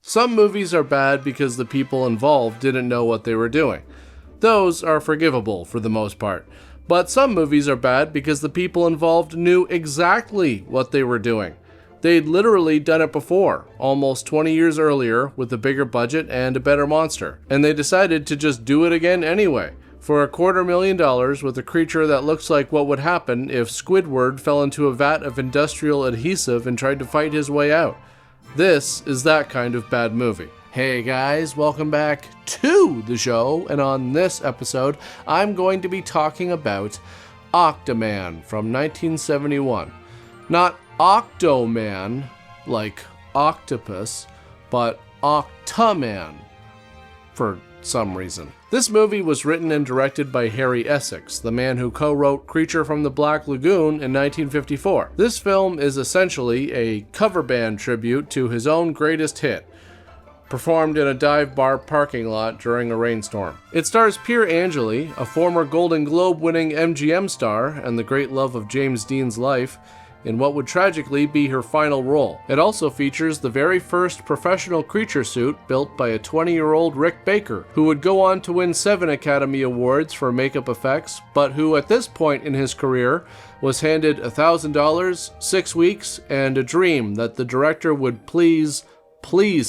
Some movies are bad because the people involved didn't know what they were doing. Those are forgivable for the most part. But some movies are bad because the people involved knew exactly what they were doing. They'd literally done it before, almost 20 years earlier, with a bigger budget and a better monster. And they decided to just do it again anyway, for $250,000 with a creature that looks like what would happen if Squidward fell into a vat of industrial adhesive and tried to fight his way out. This is that kind of bad movie. Hey guys, welcome back to the show, and on this episode, I'm going to be talking about Octaman from 1971. Not Octoman, like octopus, but Octaman, for some reason. This movie was written and directed by Harry Essex, the man who co-wrote Creature from the Black Lagoon in 1954. This film is essentially a cover band tribute to his own greatest hit, performed in a dive bar parking lot during a rainstorm. It stars Pier Angeli, a former Golden Globe-winning MGM star and the great love of James Dean's life, in what would tragically be her final role. It also features the very first professional creature suit built by a 20-year-old Rick Baker, who would go on to win 7 Academy Awards for makeup effects, but who at this point in his career was handed $1,000, 6 weeks, and a dream that the director would please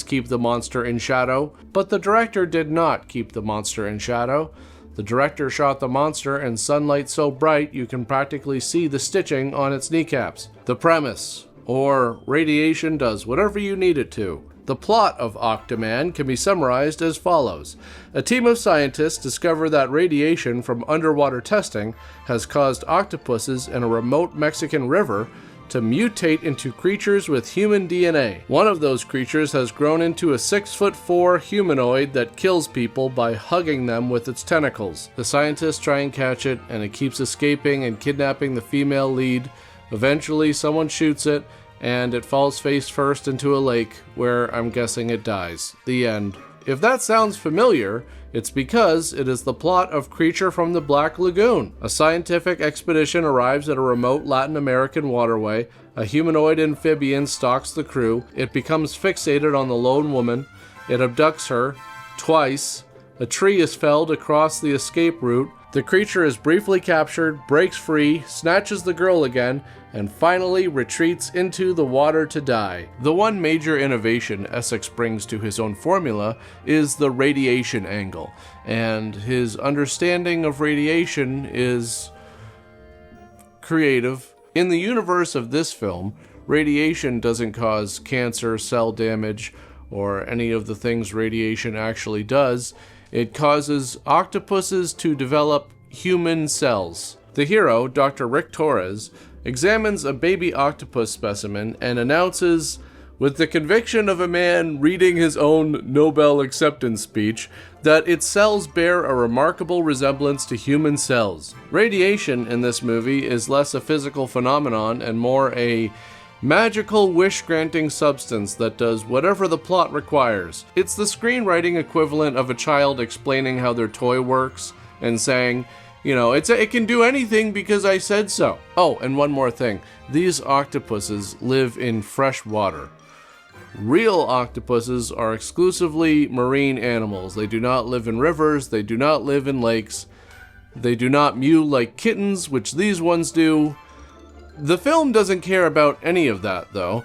keep the monster in shadow. But the director did not keep the monster in shadow. The director shot the monster in sunlight so bright you can practically see the stitching on its kneecaps. The premise, or radiation does whatever you need it to. The plot of Octaman can be summarized as follows. A team of scientists discover that radiation from underwater testing has caused octopuses in a remote Mexican river to mutate into creatures with human DNA. One of those creatures has grown into a 6'4" humanoid that kills people by hugging them with its tentacles. The scientists try and catch it, and it keeps escaping and kidnapping the female lead. Eventually, someone shoots it, and it falls face first into a lake, where I'm guessing it dies. The end. If that sounds familiar, it's because it is the plot of Creature from the Black Lagoon. A scientific expedition arrives at a remote Latin American waterway. A humanoid amphibian stalks the crew. It becomes fixated on the lone woman. It abducts her twice. A tree is felled across the escape route. The creature is briefly captured, breaks free, snatches the girl again, and finally retreats into the water to die. The one major innovation Essex brings to his own formula is the radiation angle, and his understanding of radiation is creative. In the universe of this film, radiation doesn't cause cancer, cell damage, or any of the things radiation actually does. It causes octopuses to develop human cells. The hero, Dr. Rick Torres, examines a baby octopus specimen and announces, with the conviction of a man reading his own Nobel acceptance speech, that its cells bear a remarkable resemblance to human cells. Radiation in this movie is less a physical phenomenon and more a magical wish-granting substance that does whatever the plot requires. It's the screenwriting equivalent of a child explaining how their toy works and saying, you know, it can do anything because I said so. Oh, and one more thing. These octopuses live in fresh water. Real octopuses are exclusively marine animals. They do not live in rivers. They do not live in lakes. They do not mew like kittens, which these ones do. The film doesn't care about any of that, though.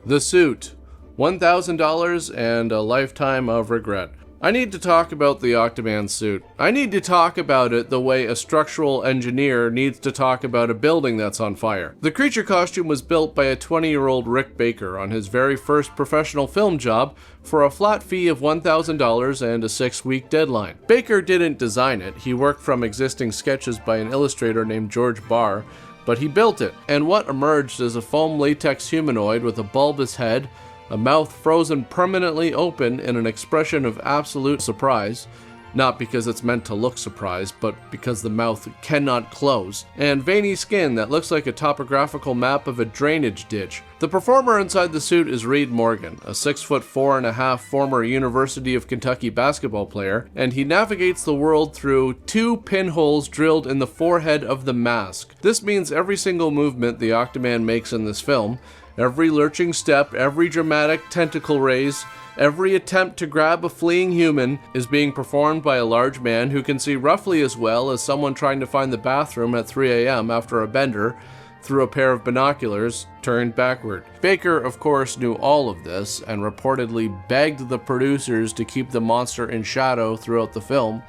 The suit. $1,000 and a lifetime of regret. I need to talk about the Octaman suit. I need to talk about it the way a structural engineer needs to talk about a building that's on fire. The creature costume was built by a 20-year-old Rick Baker on his very first professional film job for a flat fee of $1,000 and a 6-week deadline. Baker didn't design it. He worked from existing sketches by an illustrator named George Barr, but he built it. And what emerged is a foam latex humanoid with a bulbous head, a mouth frozen permanently open in an expression of absolute surprise, not because it's meant to look surprised, but because the mouth cannot close, and veiny skin that looks like a topographical map of a drainage ditch. The performer inside the suit is Reed Morgan, a 6'4.5" former University of Kentucky basketball player, and he navigates the world through 2 pinholes drilled in the forehead of the mask. This means every single movement the Octaman makes in this film, Every lurching step, every dramatic tentacle raise, every attempt to grab a fleeing human is being performed by a large man who can see roughly as well as someone trying to find the bathroom at 3 a.m. after a bender through a pair of binoculars turned backward. Baker, of course, knew all of this and reportedly begged the producers to keep the monster in shadow throughout the film.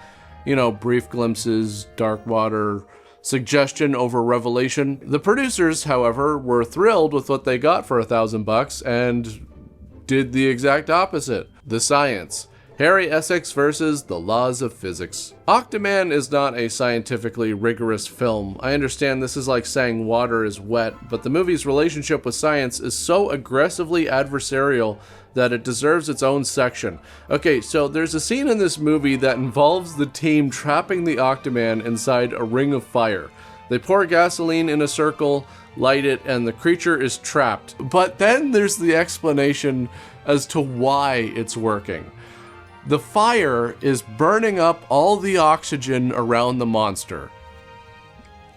You know, brief glimpses, dark water, suggestion over revelation. The producers, however, were thrilled with what they got for $1,000 and did the exact opposite. The science. Harry Essex versus the laws of physics. Octaman is not a scientifically rigorous film. I understand this is like saying water is wet, but the movie's relationship with science is so aggressively adversarial that it deserves its own section. Okay, so there's a scene in this movie that involves the team trapping the Octaman inside a ring of fire. They pour gasoline in a circle, light it, and the creature is trapped. But then there's the explanation as to why it's working. The fire is burning up all the oxygen around the monster.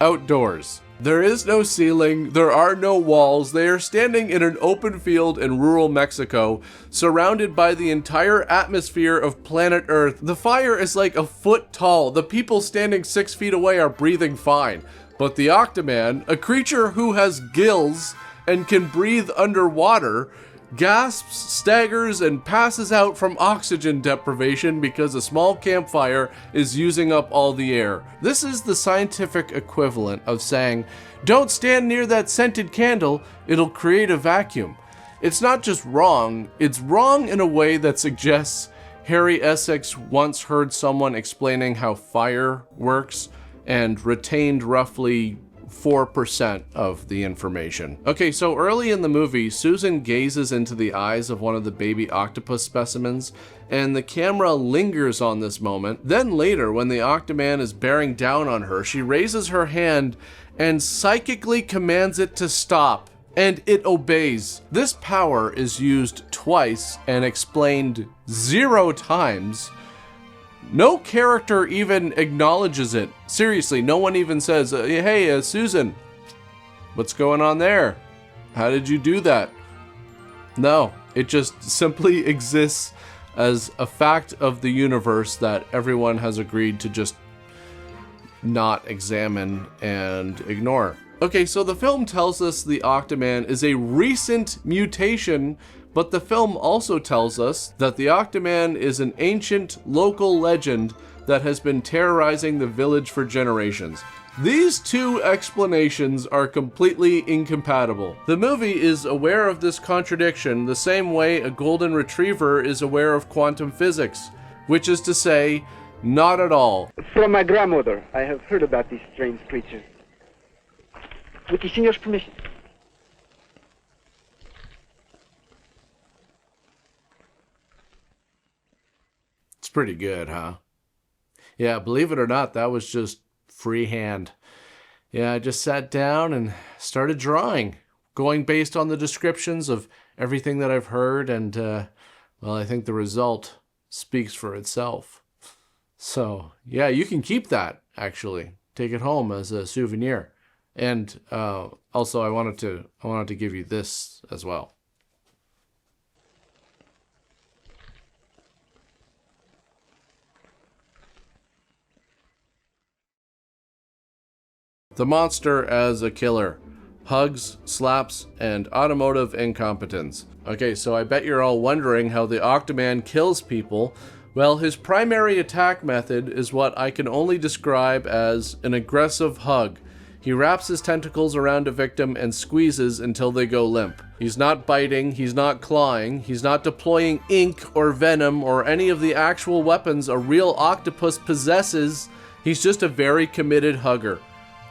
Outdoors. There is no ceiling, there are no walls, they are standing in an open field in rural Mexico, surrounded by the entire atmosphere of planet Earth. The fire is like a foot tall, the people standing 6 feet away are breathing fine. But the Octaman, a creature who has gills and can breathe underwater, gasps, staggers, and passes out from oxygen deprivation because a small campfire is using up all the air. This is the scientific equivalent of saying, don't stand near that scented candle, it'll create a vacuum. It's not just wrong, it's wrong in a way that suggests Harry Essex once heard someone explaining how fire works and retained roughly 4% of the information. Okay, so early in the movie, Susan gazes into the eyes of one of the baby octopus specimens, and the camera lingers on this moment. Then later, when the Octaman is bearing down on her, she raises her hand and psychically commands it to stop, and it obeys. This power is used twice and explained 0 times. No character even acknowledges it. Seriously, no one even says, hey, Susan, what's going on there? How did you do that? No, it just simply exists as a fact of the universe that everyone has agreed to just not examine and ignore. Okay, so the film tells us the Octaman is a recent mutation, but the film also tells us that the Octaman is an ancient local legend that has been terrorizing the village for generations. These two explanations are completely incompatible. The movie is aware of this contradiction the same way a golden retriever is aware of quantum physics, which is to say, not at all. From my grandmother, I have heard about these strange creatures. With the señor's permission. It's pretty good, huh? Yeah, believe it or not, that was just freehand. Yeah, I just sat down and started drawing, going based on the descriptions of everything that I've heard, and, well, I think the result speaks for itself. So, yeah, you can keep that, actually. Take it home as a souvenir. And also, I wanted to give you this as well. The monster as a killer. Hugs, slaps, and automotive incompetence. Okay, so I bet you're all wondering how the Octaman kills people. Well, his primary attack method is what I can only describe as an aggressive hug. He wraps his tentacles around a victim and squeezes until they go limp. He's not biting, he's not clawing, he's not deploying ink or venom or any of the actual weapons a real octopus possesses. He's just a very committed hugger.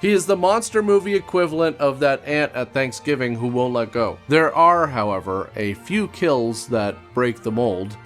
He is the monster movie equivalent of that aunt at Thanksgiving who won't let go. There are, however, a few kills that break the mold.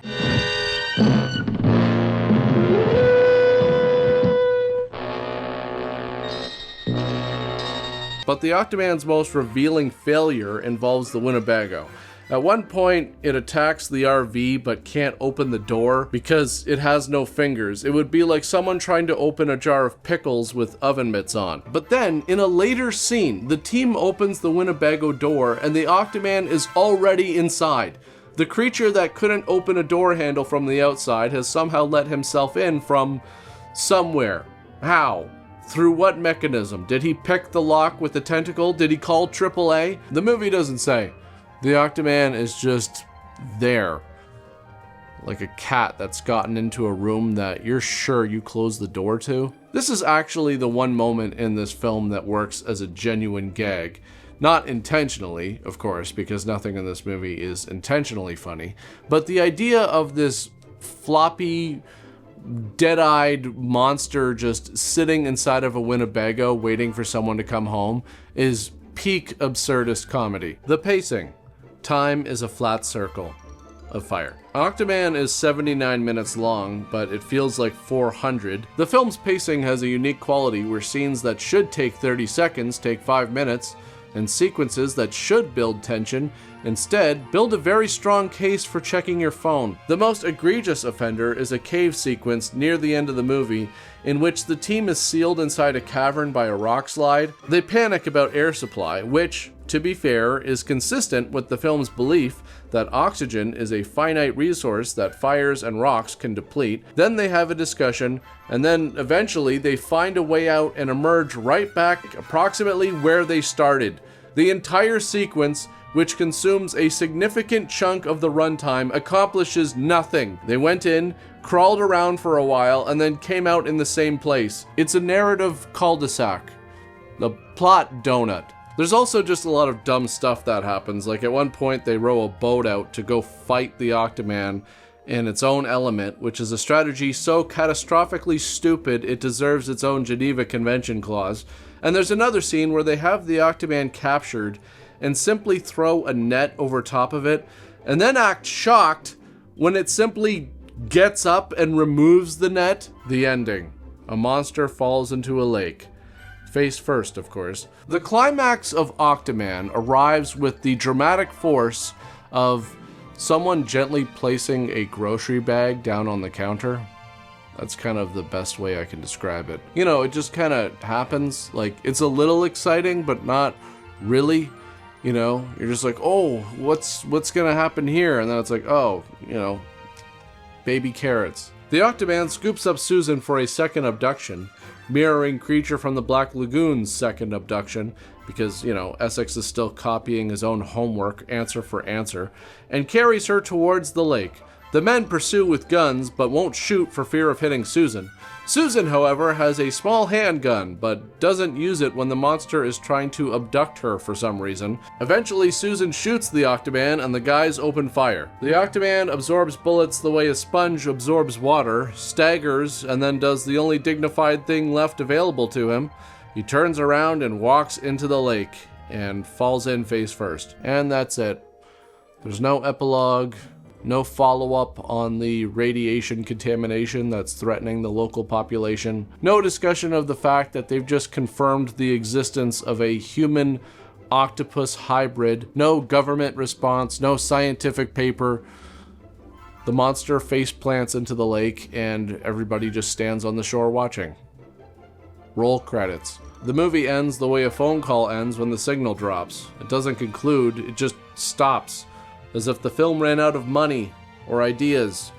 But the Octaman's most revealing failure involves the Winnebago. At one point, it attacks the RV but can't open the door because it has no fingers. It would be like someone trying to open a jar of pickles with oven mitts on. But then, in a later scene, the team opens the Winnebago door and the Octaman is already inside. The creature that couldn't open a door handle from the outside has somehow let himself in from somewhere. How? Through what mechanism? Did he pick the lock with the tentacle? Did he call AAA? The movie doesn't say. The Octaman is just there. Like a cat that's gotten into a room that you're sure you closed the door to. This is actually the one moment in this film that works as a genuine gag. Not intentionally, of course, because nothing in this movie is intentionally funny. But the idea of this floppy, dead-eyed monster just sitting inside of a Winnebago waiting for someone to come home is peak absurdist comedy. The pacing. Time is a flat circle of fire. Octaman is 79 minutes long, but it feels like 400. The film's pacing has a unique quality where scenes that should take 30 seconds take 5 minutes, and sequences that should build tension instead build a very strong case for checking your phone. The most egregious offender is a cave sequence near the end of the movie in which the team is sealed inside a cavern by a rock slide. They panic about air supply, which, to be fair, is consistent with the film's belief that oxygen is a finite resource that fires and rocks can deplete. Then they have a discussion, and then eventually they find a way out and emerge right back approximately where they started. The entire sequence, which consumes a significant chunk of the runtime, accomplishes nothing. They went in, crawled around for a while, and then came out in the same place. It's a narrative cul-de-sac. The plot donut. There's also just a lot of dumb stuff that happens. Like at one point they row a boat out to go fight the Octaman in its own element, which is a strategy so catastrophically stupid it deserves its own Geneva Convention clause. And there's another scene where they have the Octaman captured and simply throw a net over top of it, and then act shocked when it simply gets up and removes the net. The ending. A monster falls into a lake. Face first, of course. The climax of Octaman arrives with the dramatic force of someone gently placing a grocery bag down on the counter. That's kind of the best way I can describe it. You know, it just kind of happens. Like, it's a little exciting, but not really. You know, you're just like, oh, what's gonna happen here? And then it's like, oh, you know, baby carrots. The Octaman scoops up Susan for a second abduction, mirroring Creature from the Black Lagoon's second abduction, because, you know, Essex is still copying his own homework, answer for answer, and carries her towards the lake. The men pursue with guns, but won't shoot for fear of hitting Susan. Susan, however, has a small handgun, but doesn't use it when the monster is trying to abduct her for some reason. Eventually, Susan shoots the Octaman, and the guys open fire. The Octaman absorbs bullets the way a sponge absorbs water, staggers, and then does the only dignified thing left available to him. He turns around and walks into the lake, and falls in face first. And that's it. There's no epilogue. No follow-up on the radiation contamination that's threatening the local population. No discussion of the fact that they've just confirmed the existence of a human octopus hybrid. No government response, no scientific paper. The monster face plants into the lake and everybody just stands on the shore watching. Roll credits. The movie ends the way a phone call ends when the signal drops. It doesn't conclude, it just stops. As if the film ran out of money, or ideas,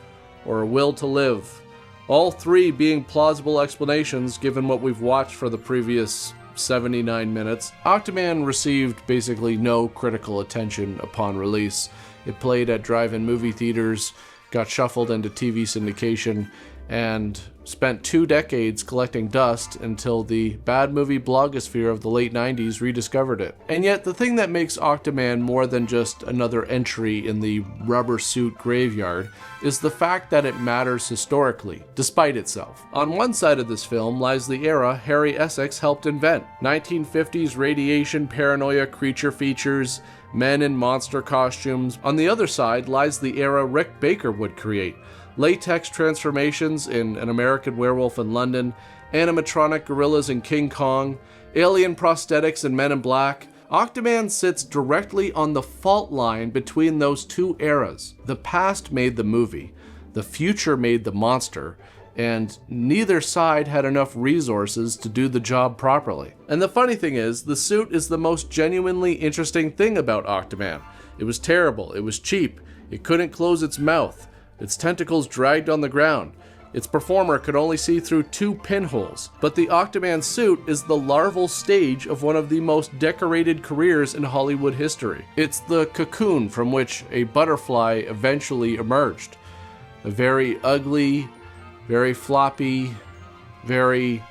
or a will to live. All three being plausible explanations given what we've watched for the previous 79 minutes. Octaman received basically no critical attention upon release. It played at drive-in movie theaters, got shuffled into TV syndication, and spent 2 decades collecting dust until the bad movie blogosphere of the late 90s rediscovered it. And yet, the thing that makes Octaman more than just another entry in the rubber suit graveyard is the fact that it matters historically, despite itself. On one side of this film lies the era Harry Essex helped invent. 1950s radiation paranoia creature features, men in monster costumes. On the other side lies the era Rick Baker would create. Latex transformations in An American Werewolf in London, animatronic gorillas in King Kong, alien prosthetics in Men in Black, Octaman sits directly on the fault line between those two eras. The past made the movie, the future made the monster, and neither side had enough resources to do the job properly. And the funny thing is, the suit is the most genuinely interesting thing about Octaman. It was terrible, it was cheap, it couldn't close its mouth, its tentacles dragged on the ground. Its performer could only see through 2 pinholes, but the Octaman suit is the larval stage of one of the most decorated careers in Hollywood history. It's the cocoon from which a butterfly eventually emerged. A very ugly, very floppy, very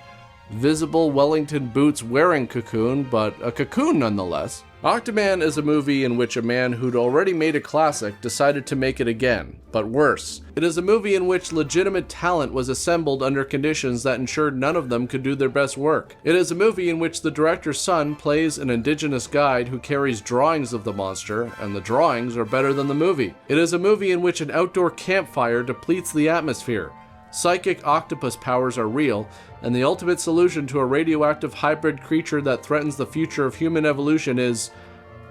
visible Wellington boots wearing cocoon, but a cocoon nonetheless. Octaman is a movie in which a man who'd already made a classic decided to make it again, but worse. It is a movie in which legitimate talent was assembled under conditions that ensured none of them could do their best work. It is a movie in which the director's son plays an indigenous guide who carries drawings of the monster, and the drawings are better than the movie. It is a movie in which an outdoor campfire depletes the atmosphere. Psychic octopus powers are real, and the ultimate solution to a radioactive hybrid creature that threatens the future of human evolution is,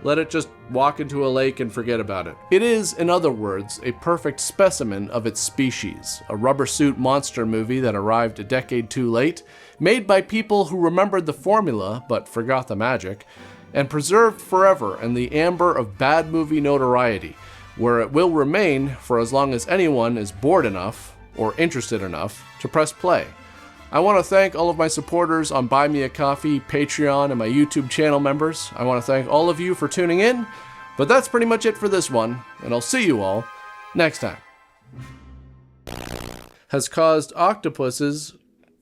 let it just walk into a lake and forget about it. It is, in other words, a perfect specimen of its species, a rubber suit monster movie that arrived a decade too late, made by people who remembered the formula but forgot the magic, and preserved forever in the amber of bad movie notoriety, where it will remain for as long as anyone is bored enough or interested enough to press play. I want to thank all of my supporters on Buy Me a Coffee, Patreon, and my YouTube channel members. I want to thank all of you for tuning in, but that's pretty much it for this one, and I'll see you all next time. Has caused octopuses,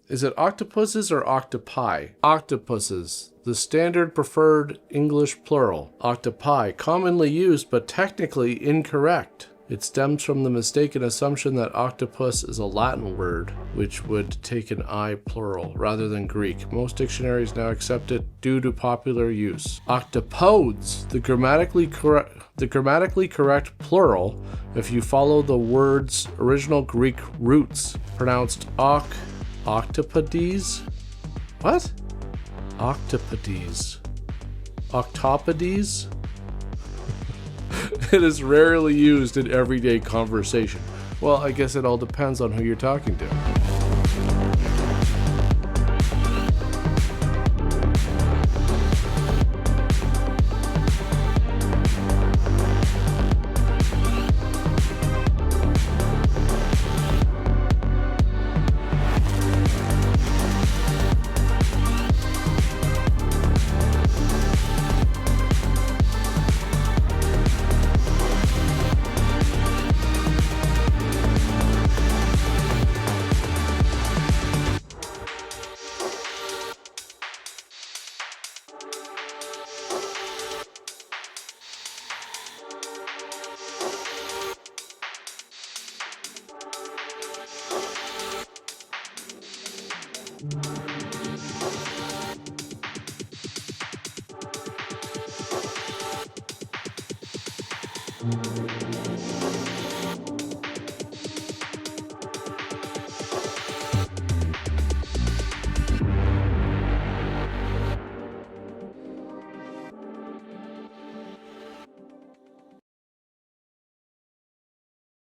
is it octopuses or octopi? Octopuses, the standard preferred English plural. Octopi, commonly used but technically incorrect. It stems from the mistaken assumption that octopus is a Latin word, which would take an I plural rather than Greek. Most dictionaries now accept it due to popular use. Octopodes, the grammatically correct plural, if you follow the word's original Greek roots, pronounced octopodes. What? Octopodes. Octopodes? It is rarely used in everyday conversation. Well, I guess it all depends on who you're talking to.